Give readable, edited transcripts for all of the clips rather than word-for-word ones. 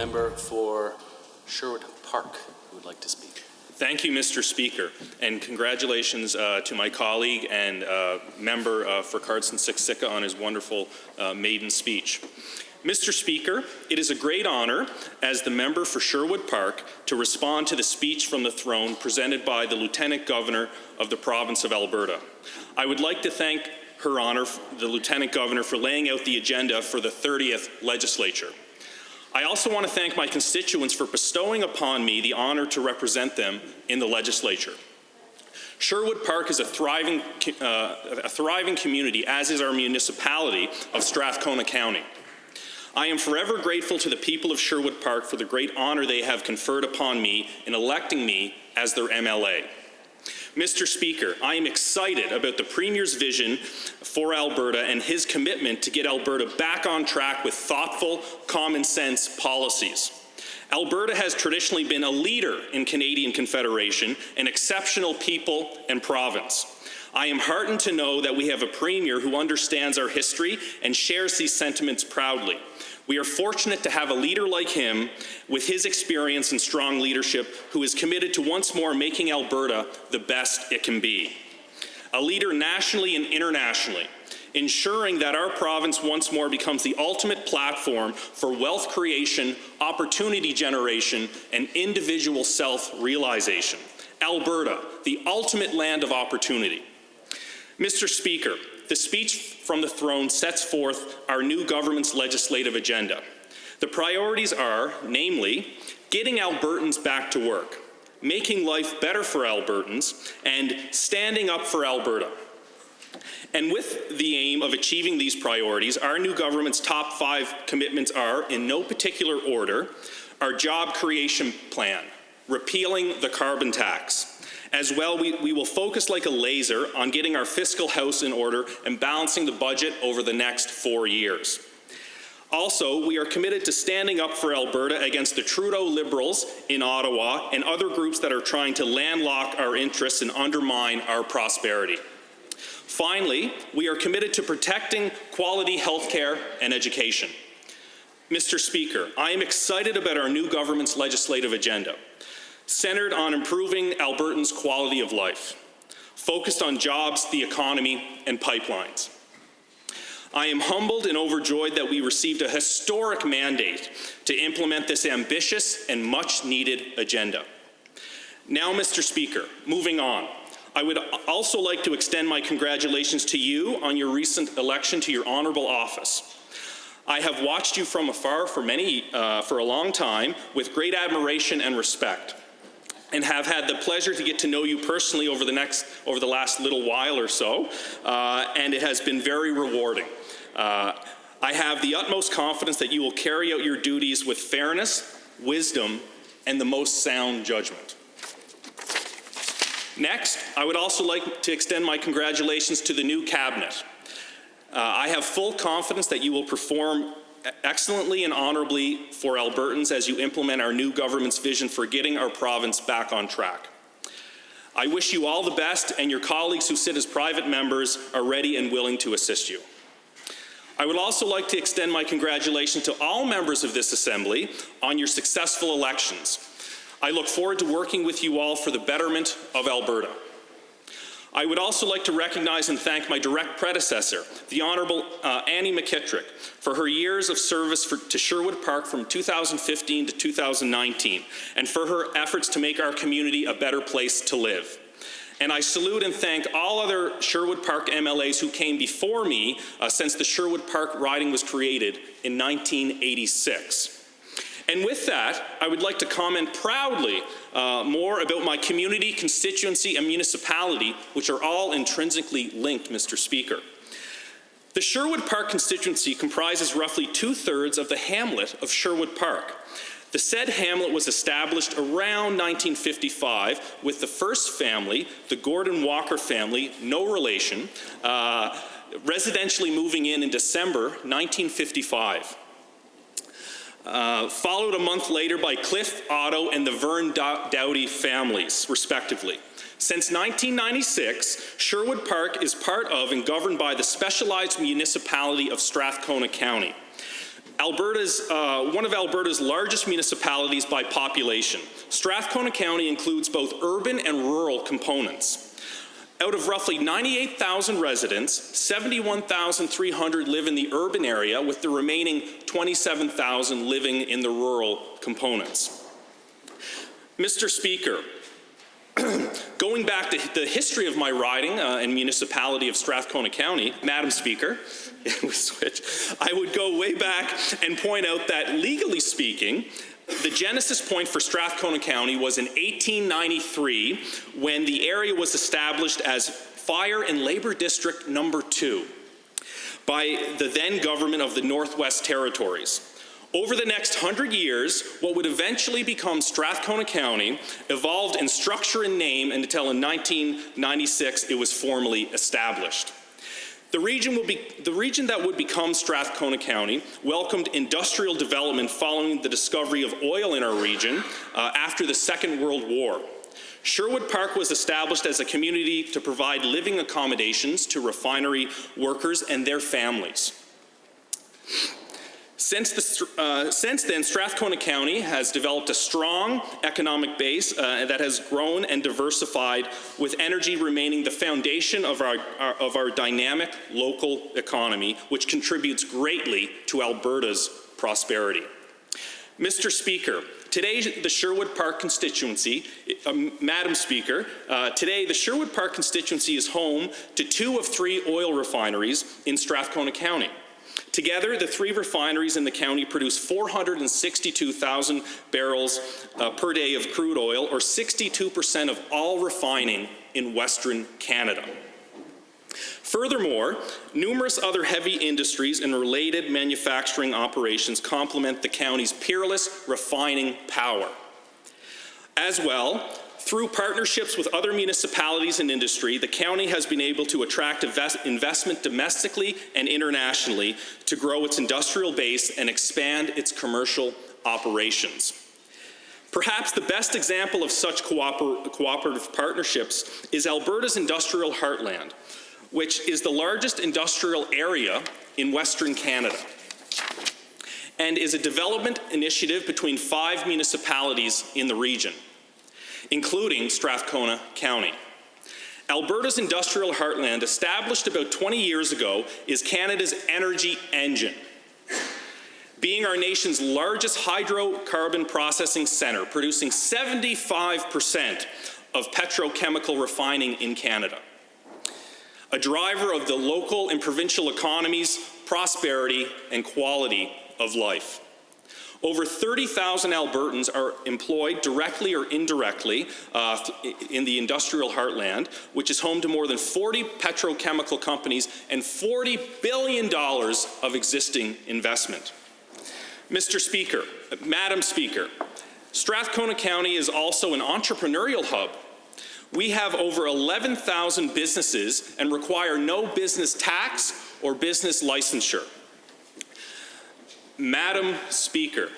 member for Sherwood Park who would like to speak. Thank you, Mr. Speaker, and congratulations to my colleague and member for Cardston-Siksika on his wonderful maiden speech. Mr. Speaker, it is a great honor as the member for Sherwood Park to respond to the speech from the throne presented by the Lieutenant Governor of the province of Alberta. I would like to thank Her Honour, the Lieutenant Governor, for laying out the agenda for the 30th Legislature. I also want to thank my constituents for bestowing upon me the honour to represent them in the Legislature. Sherwood Park is a thriving community, as is our municipality of Strathcona County. I am forever grateful to the people of Sherwood Park for the great honour they have conferred upon me in electing me as their MLA. Mr. Speaker, I am excited about the Premier's vision for Alberta and his commitment to get Alberta back on track with thoughtful, common-sense policies. Alberta has traditionally been a leader in Canadian Confederation, an exceptional people and province. I am heartened to know that we have a Premier who understands our history and shares these sentiments proudly. We are fortunate to have a leader like him, with his experience and strong leadership, who is committed to once more making Alberta the best it can be. A leader nationally and internationally, ensuring that our province once more becomes the ultimate platform for wealth creation, opportunity generation, and individual self-realization. Alberta, the ultimate land of opportunity. Mr. Speaker, the speech from the throne sets forth our new government's legislative agenda. The priorities are, namely, getting Albertans back to work, making life better for Albertans, and standing up for Alberta. And with the aim of achieving these priorities, our new government's top 5 commitments are, in no particular order, our job creation plan, repealing the carbon tax. As well, we will focus like a laser on getting our fiscal house in order and balancing the budget over the next 4 years. Also, we are committed to standing up for Alberta against the Trudeau Liberals in Ottawa and other groups that are trying to landlock our interests and undermine our prosperity. Finally, we are committed to protecting quality health care and education. Mr. Speaker, I am excited about our new government's legislative agenda, centered on improving Albertans' quality of life, focused on jobs, the economy, and pipelines. I am humbled and overjoyed that we received a historic mandate to implement this ambitious and much-needed agenda. Now, Mr. Speaker, moving on, I would also like to extend my congratulations to you on your recent election to your honourable office. I have watched you from afar for a long time with great admiration and respect, and have had the pleasure to get to know you personally over the last little while or so, and it has been very rewarding. I have the utmost confidence that you will carry out your duties with fairness, wisdom, and the most sound judgment. Next, I would also like to extend my congratulations to the new cabinet. I have full confidence that you will perform excellently and honourably for Albertans as you implement our new government's vision for getting our province back on track. I wish you all the best, and your colleagues who sit as private members are ready and willing to assist you. I would also like to extend my congratulations to all members of this Assembly on your successful elections. I look forward to working with you all for the betterment of Alberta. I would also like to recognize and thank my direct predecessor, the Honourable Annie McKittrick, for her years of service to Sherwood Park from 2015 to 2019, and for her efforts to make our community a better place to live. And I salute and thank all other Sherwood Park MLAs who came before me since the Sherwood Park riding was created in 1986. And with that, I would like to comment proudly more about my community, constituency, and municipality, which are all intrinsically linked, Mr. Speaker. The Sherwood Park constituency comprises roughly 2/3 of the hamlet of Sherwood Park. The said hamlet was established around 1955 with the first family, the Gordon Walker family, no relation, residentially moving in December 1955. Followed a month later by Cliff Otto and the Vern Dowdy families, respectively. Since 1996, Sherwood Park is part of and governed by the specialized municipality of Strathcona County. one of Alberta's largest municipalities by population. Strathcona County includes both urban and rural components. Out of roughly 98,000 residents, 71,300 live in the urban area, with the remaining 27,000 living in the rural components. Mr. Speaker, going back to the history of my riding and municipality of Strathcona County, Madam Speaker, we switch, I would go way back and point out that, legally speaking, the genesis point for Strathcona County was in 1893, when the area was established as Fire and Labor District No. 2 by the then government of the Northwest Territories. Over the next 100 years, what would eventually become Strathcona County evolved in structure and name until in 1996 it was formally established. The region that would become Strathcona County welcomed industrial development following the discovery of oil in our region after the Second World War. Sherwood Park was established as a community to provide living accommodations to refinery workers and their families. Since then, Strathcona County has developed a strong economic base that has grown and diversified, with energy remaining the foundation of our dynamic local economy, which contributes greatly to Alberta's prosperity. Mr. Speaker, today the Sherwood Park constituency, Madam Speaker, today the Sherwood Park constituency is home to 2 of 3 oil refineries in Strathcona County. Together, the 3 refineries in the county produce 462,000 barrels per day of crude oil, or 62% of all refining in Western Canada. Furthermore, numerous other heavy industries and related manufacturing operations complement the county's peerless refining power. As well, through partnerships with other municipalities and industry, the county has been able to attract investment domestically and internationally to grow its industrial base and expand its commercial operations. Perhaps the best example of such cooperative partnerships is Alberta's industrial heartland, which is the largest industrial area in Western Canada, and is a development initiative between 5 municipalities in the region, including Strathcona County. Alberta's industrial heartland, established about 20 years ago, is Canada's energy engine. Being our nation's largest hydrocarbon processing center, producing 75% of petrochemical refining in Canada. A driver of the local and provincial economies, prosperity, and quality of life. Over 30,000 Albertans are employed directly or indirectly in the industrial heartland, which is home to more than 40 petrochemical companies and $40 billion of existing investment. Mr. Speaker, Madam Speaker, Strathcona County is also an entrepreneurial hub. We have over 11,000 businesses and require no business tax or business licensure. Madam Speaker,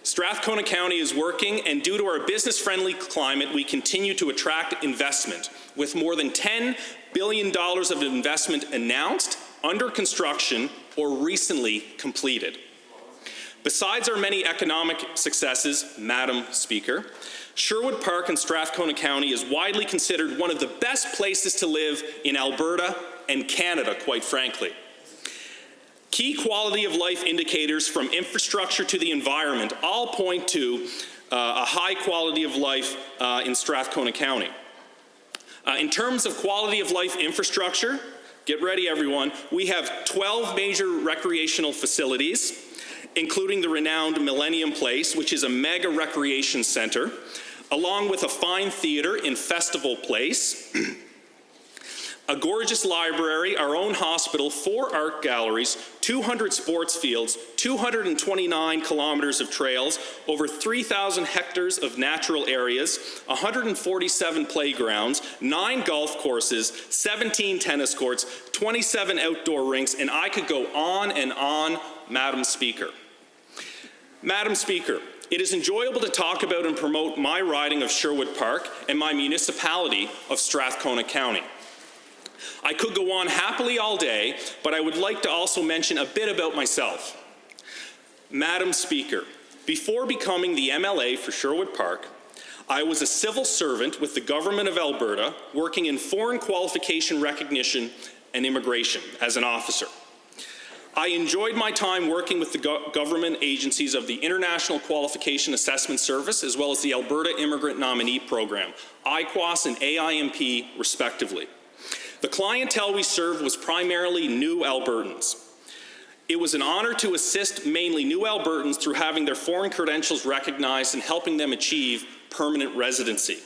Strathcona County is working, and due to our business-friendly climate, we continue to attract investment, with more than $10 billion of investment announced, under construction, or recently completed. Besides our many economic successes, Madam Speaker, Sherwood Park in Strathcona County is widely considered one of the best places to live in Alberta and Canada, quite frankly. Key quality of life indicators, from infrastructure to the environment, all point to a high quality of life in Strathcona County. In terms of quality of life infrastructure, get ready everyone, we have 12 major recreational facilities, including the renowned Millennium Place, which is a mega recreation center, along with a fine theater in Festival Place, a gorgeous library, our own hospital, 4 art galleries, 200 sports fields, 229 kilometers of trails, over 3,000 hectares of natural areas, 147 playgrounds, 9 golf courses, 17 tennis courts, 27 outdoor rinks, and I could go on and on, Madam Speaker. Madam Speaker, it is enjoyable to talk about and promote my riding of Sherwood Park and my municipality of Strathcona County. I could go on happily all day, but I would like to also mention a bit about myself. Madam Speaker, before becoming the MLA for Sherwood Park, I was a civil servant with the Government of Alberta, working in foreign qualification recognition and immigration as an officer. I enjoyed my time working with the government agencies of the International Qualification Assessment Service, as well as the Alberta Immigrant Nominee Program, IQAS and AIMP, respectively. The clientele we served was primarily new Albertans. It was an honor to assist mainly new Albertans through having their foreign credentials recognized and helping them achieve permanent residency.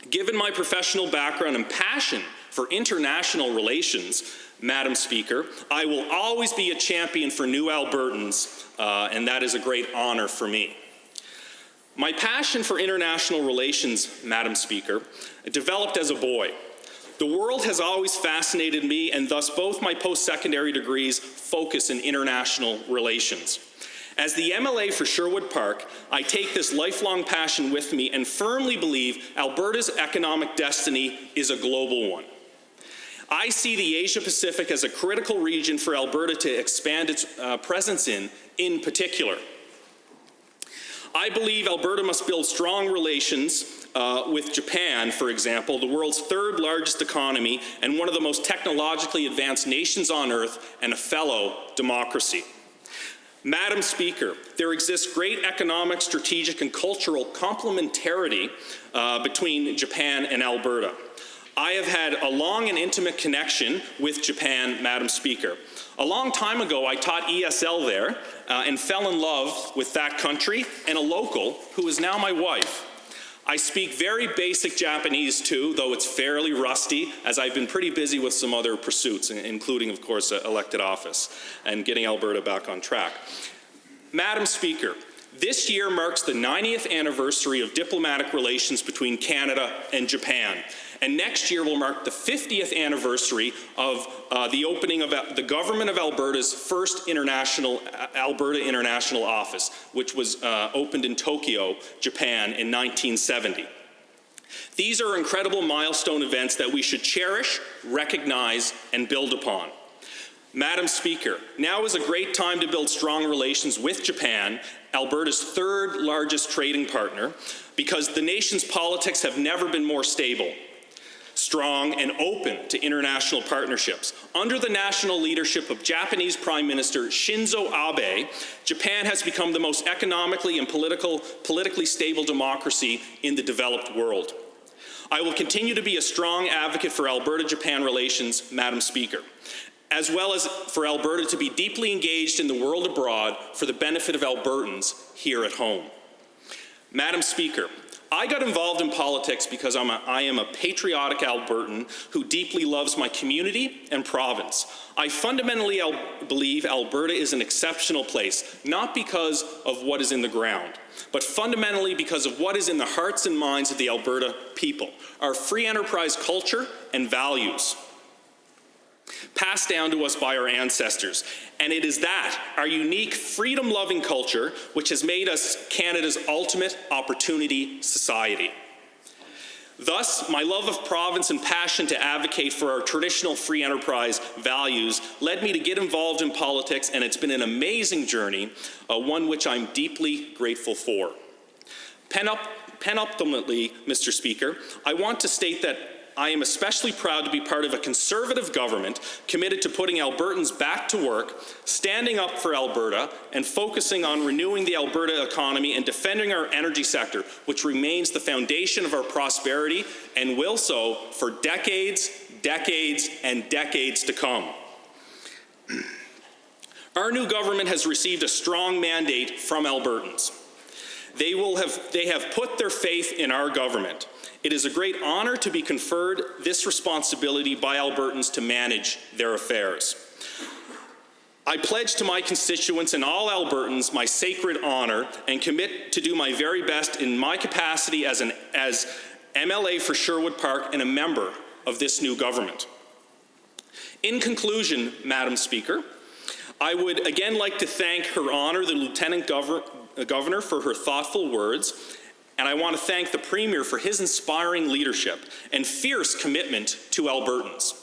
Given my professional background and passion for international relations, Madam Speaker, I will always be a champion for new Albertans, and that is a great honor for me. My passion for international relations, Madam Speaker, developed as a boy. The world has always fascinated me, and thus both my post-secondary degrees focus in international relations. As the MLA for Sherwood Park, I take this lifelong passion with me and firmly believe Alberta's economic destiny is a global one. I see the Asia-Pacific as a critical region for Alberta to expand its presence in particular. I believe Alberta must build strong relations with Japan, for example, the world's third largest economy and one of the most technologically advanced nations on earth and a fellow democracy. Madam Speaker, there exists great economic, strategic, and cultural complementarity between Japan and Alberta. I have had a long and intimate connection with Japan, Madam Speaker. A long time ago, I taught ESL there and fell in love with that country and a local who is now my wife. I speak very basic Japanese too, though it's fairly rusty, as I've been pretty busy with some other pursuits, including, of course, elected office and getting Alberta back on track. Madam Speaker, this year marks the 90th anniversary of diplomatic relations between Canada and Japan. And next year will mark the 50th anniversary of the opening of the Government of Alberta's first Alberta International Office, which was opened in Tokyo, Japan in 1970. These are incredible milestone events that we should cherish, recognize, and build upon. Madam Speaker, now is a great time to build strong relations with Japan, Alberta's third largest trading partner, because the nation's politics have never been more stable, strong, and open to international partnerships. Under the national leadership of Japanese Prime Minister Shinzo Abe, Japan has become the most economically and politically stable democracy in the developed world. I will continue to be a strong advocate for Alberta-Japan relations, Madam Speaker, as well as for Alberta to be deeply engaged in the world abroad for the benefit of Albertans here at home. Madam Speaker, I got involved in politics because I am a patriotic Albertan who deeply loves my community and province. I fundamentally believe Alberta is an exceptional place, not because of what is in the ground, but fundamentally because of what is in the hearts and minds of the Alberta people, our free enterprise culture and values, passed down to us by our ancestors. And it is that, our unique freedom-loving culture, which has made us Canada's ultimate opportunity society. Thus, my love of province and passion to advocate for our traditional free enterprise values led me to get involved in politics, and it's been an amazing journey, one which I'm deeply grateful for. Penultimately, Mr. Speaker, I want to state that I am especially proud to be part of a Conservative government committed to putting Albertans back to work, standing up for Alberta, and focusing on renewing the Alberta economy and defending our energy sector, which remains the foundation of our prosperity and will so for decades, decades, and decades to come. Our new government has received a strong mandate from Albertans. They have put their faith in our government. It is a great honor to be conferred this responsibility by Albertans to manage their affairs. I pledge to my constituents and all Albertans my sacred honor and commit to do my very best in my capacity as MLA for Sherwood Park and a member of this new government. In conclusion, Madam Speaker, I would again like to thank Her Honor, the Lieutenant Governor, for her thoughtful words, and I want to thank the Premier for his inspiring leadership and fierce commitment to Albertans.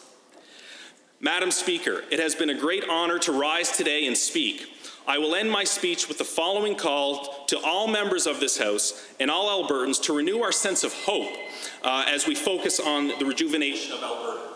Madam Speaker, it has been a great honor to rise today and speak. I will end my speech with the following call to all members of this House and all Albertans to renew our sense of hope as we focus on the rejuvenation of Alberta.